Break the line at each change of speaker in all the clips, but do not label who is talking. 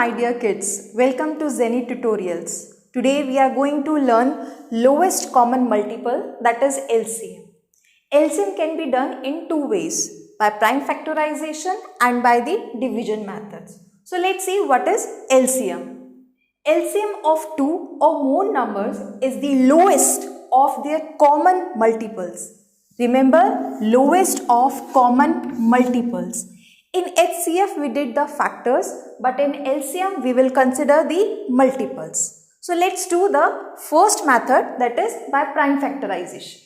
my dear kids, welcome to Zenith tutorials. Today we are going to learn lowest common multiple, that is LCM. LCM can be done in two ways, by prime factorization and by the division methods. So let's see what is LCM. LCM of two or more numbers is the lowest of their common multiples. Remember, lowest of common multiples. In HCF we did the factors, but in LCM we will consider the multiples. So let's do the first method, that is by prime factorization.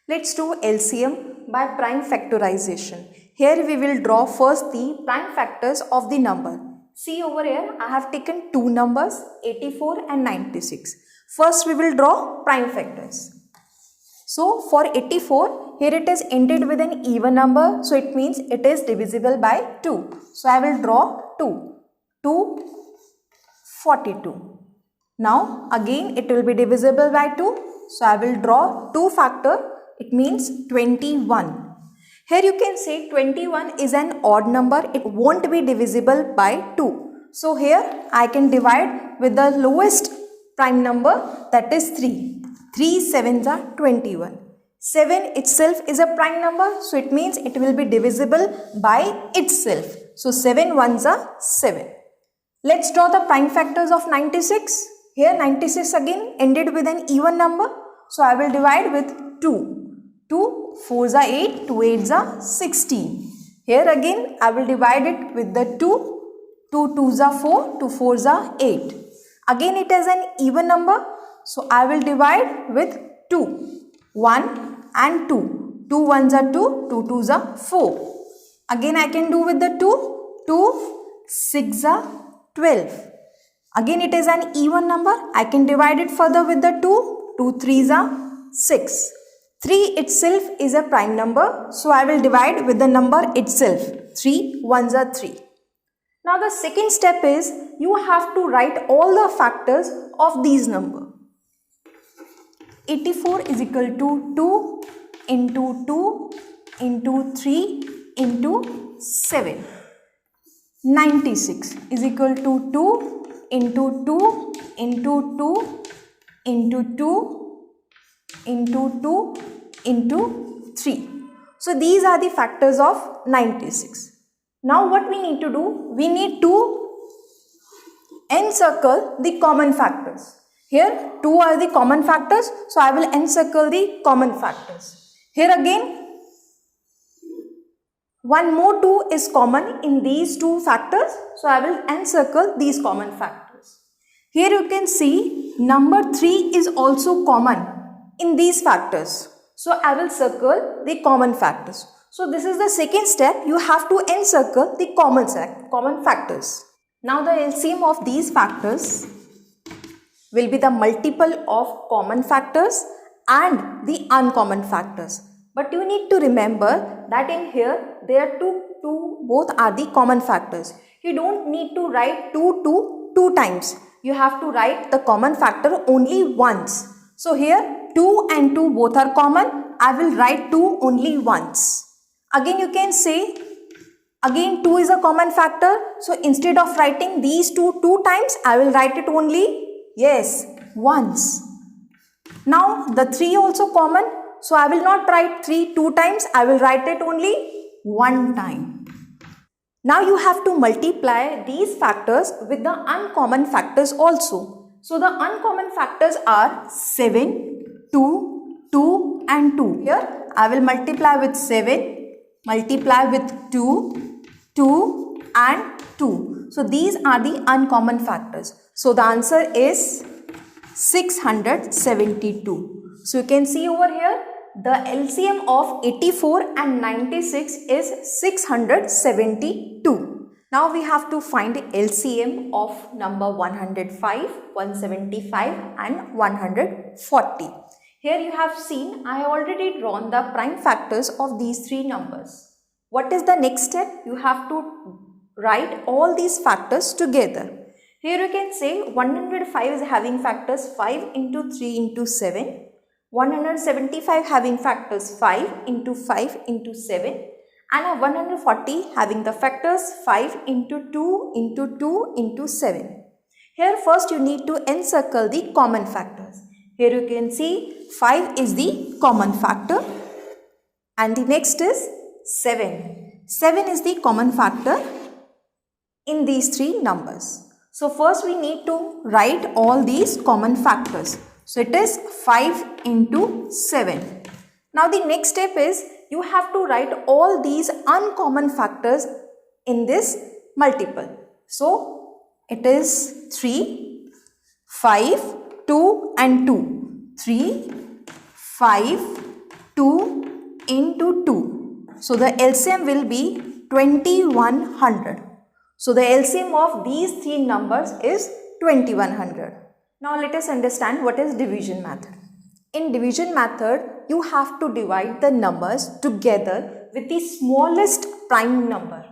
Let's do LCM by prime factorization. Here we will draw first the prime factors of the number. See over here, I have taken two numbers, 84 and 96. First we will draw prime factors. So for 84, here it is ended with an even number, so it means it is divisible by 2. So I will draw 2, 42. Now again it will be divisible by 2, so I will draw 2 factor, it means 21. Here you can say 21 is an odd number, it won't be divisible by 2. So here I can divide with the lowest prime number, that is 3. 3 sevens are 21. 7 itself is a prime number, so it means it will be divisible by itself. So 7 ones are 7. Let's draw the prime factors of 96. Here 96 again ended with an even number, so I will divide with 2. 2 4s are 8, 2 8s are 16. Here again I will divide it with the 2. 2 2s are 4, 2 4s are 8. Again it is an even number, so I will divide with 2. 1 and 2. 2 1s are 2, 2 2s are 4. Again I can do with the 2. 2 6 are 12. Again it is an even number. I can divide it further with the 2. 2 3s are 6. 3 itself is a prime number, so I will divide with the number itself. 3 1s are 3. Now the second step is you have to write all the factors of these numbers. 84 is equal to 2 into 2 into 3 into 7. 96 is equal to 2 into 2 into 2 into 2 into 2 into 3. So these are the factors of 96. Now what we need to do? We need to encircle the common factors. Here 2 are the common factors, so I will encircle the common factors. Here again one more 2 is common in these two factors, so I will encircle these common factors. Here you can see number 3 is also common in these factors, so I will circle the common factors. So this is the second step, you have to encircle the common factors. Now the LCM of these factors will be the multiple of common factors and the uncommon factors. But you need to remember that in here there are both are the common factors. You don't need to write 2 two times. You have to write the common factor only once. So here 2 and 2 both are common. I will write 2 only once. Again you can say, again 2 is a common factor. So instead of writing these two times, I will write it only, yes, once. Now the 3 also common. So I will not write 3 two times. I will write it only one time. Now you have to multiply these factors with the uncommon factors also. So the uncommon factors are 7, 2, 2 and 2. Here I will multiply with 7, multiply with 2, 2 and 2. So these are the uncommon factors. So the answer is 672. So you can see over here the LCM of 84 and 96 is 672. Now we have to find LCM of number 105, 175 and 140. Here you have seen I already drawn the prime factors of these three numbers. What is the next step? You have to write all these factors together. Here you can say 105 is having factors 5 into 3 into 7. 175 having factors 5 into 5 into 7. and a 140 having the factors 5 into 2 into 2 into 7. Here first you need to encircle the common factors. Here you can see 5 is the common factor and the next is 7. 7 is the common factor in these three numbers. So first we need to write all these common factors. So it is 5 into 7. Now the next step is you have to write all these uncommon factors in this multiple. So it is 3, 5, 2 and 2. 3, 5, 2 into 2. So the LCM will be 2100. So the LCM of these three numbers is 2100. Now let us understand what is division method. In division method, you have to divide the numbers together with the smallest prime number.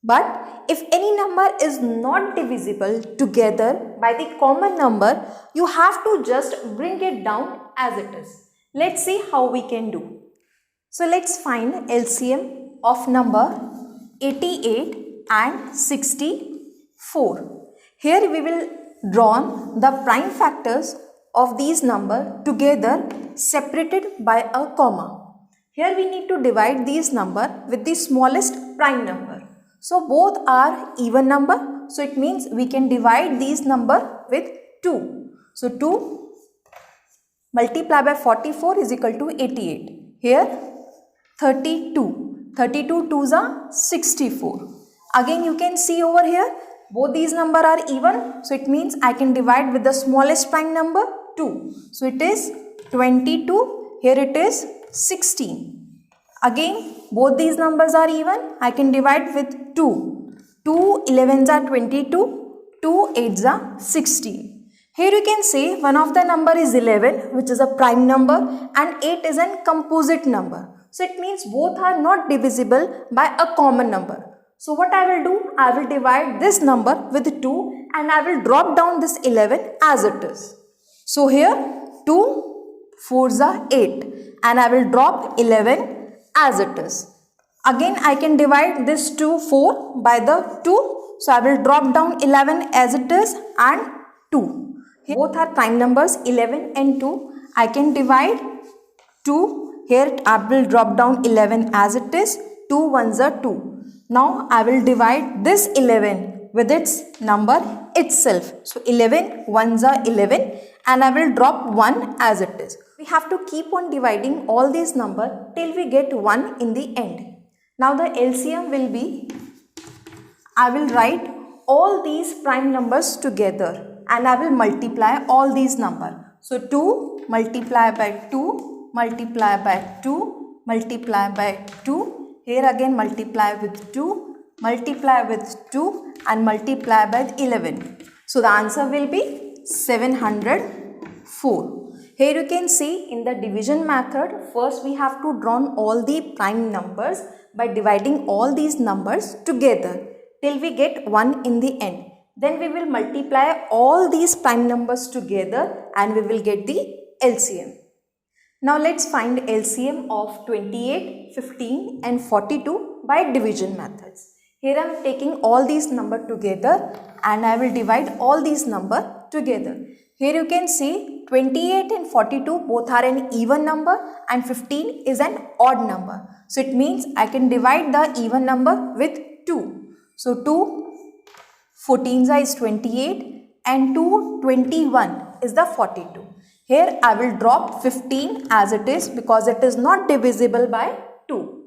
But if any number is not divisible together by the common number, you have to just bring it down as it is. Let's see how we can do. So let's find LCM of number 88 and 64. Here we will draw the prime factors of these numbers together separated by a comma. Here we need to divide these numbers with the smallest prime number. So both are even number. So it means we can divide these numbers with 2. So 2 multiplied by 44 is equal to 88. Here 32. 32 2s are 64. Again you can see over here both these numbers are even. So it means I can divide with the smallest prime number 2. So it is 22. Here it is 16. Again both these numbers are even. I can divide with 2. 2 11s are 22. 2 8s are 16. Here you can say one of the number is 11, which is a prime number, and 8 is a composite number. So it means both are not divisible by a common number. So what I will do, I will divide this number with 2 and I will drop down this 11 as it is. So here 2 4s are 8 and I will drop 11 as it is. Again I can divide this 4 by the 2. So I will drop down 11 as it is and 2. Both are prime numbers 11 and 2. I can divide 2. Here I will drop down 11 as it is. 2 1s are 2. Now I will divide this 11 with its number itself. So 11 1s are 11 and I will drop 1 as it is. We have to keep on dividing all these numbers till we get 1 in the end. Now the LCM will be, I will write all these prime numbers together and I will multiply all these numbers. So 2 multiply by 2 multiply by 2 multiply by 2. Here again multiply with 2, multiply with 2 and multiply by 11. So the answer will be 704. Here you can see in the division method, first we have to draw all the prime numbers by dividing all these numbers together till we get 1 in the end. Then we will multiply all these prime numbers together and we will get the LCM. Now let's find LCM of 28, 15 and 42 by division methods. Here I am taking all these numbers together and I will divide all these numbers together. Here you can see 28 and 42 both are an even number and 15 is an odd number. So it means I can divide the even number with 2. So 2 14s is 28 and 2 21 is the 42. Here I will drop 15 as it is because it is not divisible by 2.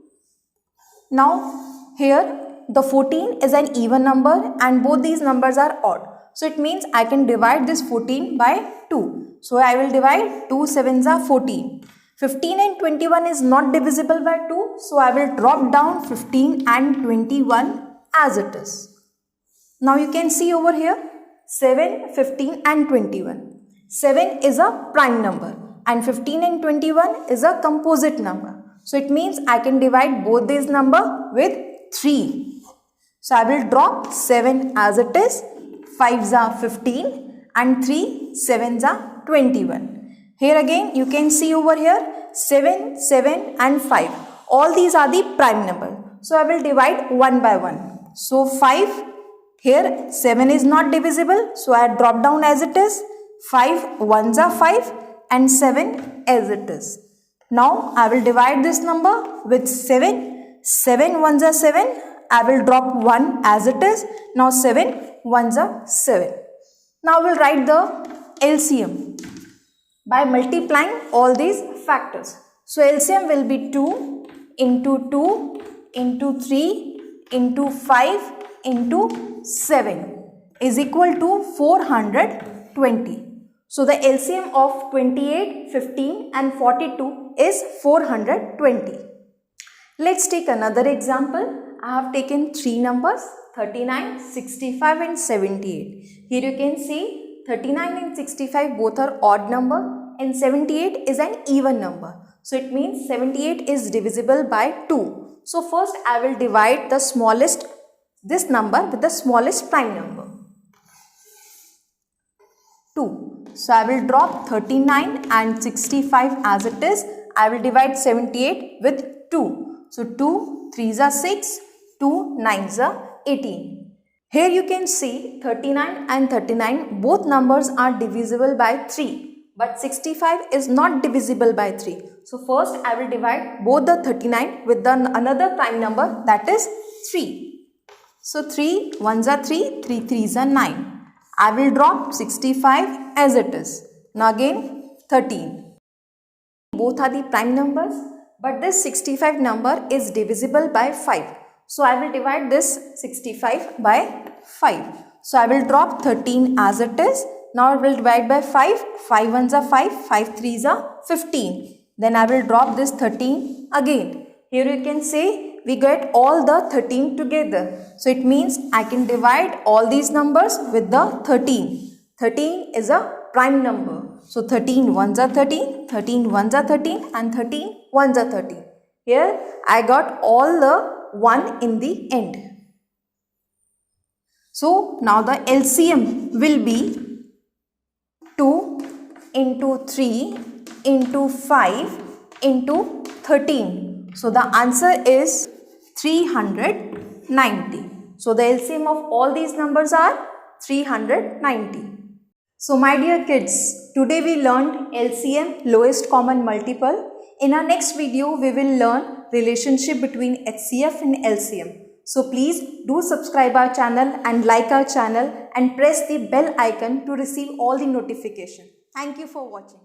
Now here the 14 is an even number and both these numbers are odd. So it means I can divide this 14 by 2. So I will divide 2 7s are 14. 15 and 21 is not divisible by 2. So I will drop down 15 and 21 as it is. Now you can see over here 7, 15 and 21. 7 is a prime number and 15 and 21 is a composite number. So it means I can divide both these numbers with 3. So I will drop 7 as it is, 5s are 15 and 3 7s are 21. Here again you can see over here 7, 7 and 5. All these are the prime number. So I will divide one by one. So 5, here 7 is not divisible, so I drop down as it is. 5 ones are 5 and 7 as it is. Now I will divide this number with 7. 7 ones are 7. I will drop 1 as it is. Now 7 ones are 7. Now we will write the LCM by multiplying all these factors. So LCM will be 2 into 2 into 3 into 5 into 7 is equal to 420. So the LCM of 28, 15 and 42 is 420. Let's take another example. I have taken 3 numbers, 39, 65 and 78. Here you can see 39 and 65 both are odd number and 78 is an even number. So it means 78 is divisible by 2. So first I will divide this number with the smallest prime number, 2. So I will drop 39 and 65 as it is. I will divide 78 with 2. So 2 3s are 6, 2 9s are 18. Here you can see 39 and 39 both numbers are divisible by 3. But 65 is not divisible by 3. So first I will divide both the 39 with another prime number, that is 3. So 3 1s are 3, 3 3s are 9. I will drop 65 as it is. Now again 13. Both are the prime numbers, but this 65 number is divisible by 5. So I will divide this 65 by 5. So I will drop 13 as it is. Now I will divide by 5. 5 1s are 5, 5 3s are 15. Then I will drop this 13 again. Here you can say we get all the 13 together. So it means I can divide all these numbers with the 13. 13 is a prime number. So 13 1s are 13, 13 1s are 13 and 13 1s are 13. Here I got all the 1 in the end. So now the LCM will be 2 into 3 into 5 into 13. So the answer is 390. So the LCM of all these numbers are 390. So my dear kids, today we learned LCM, lowest common multiple. In our next video, we will learn relationship between HCF and LCM. So please do subscribe our channel and like our channel and press the bell icon to receive all the notification. Thank you for watching.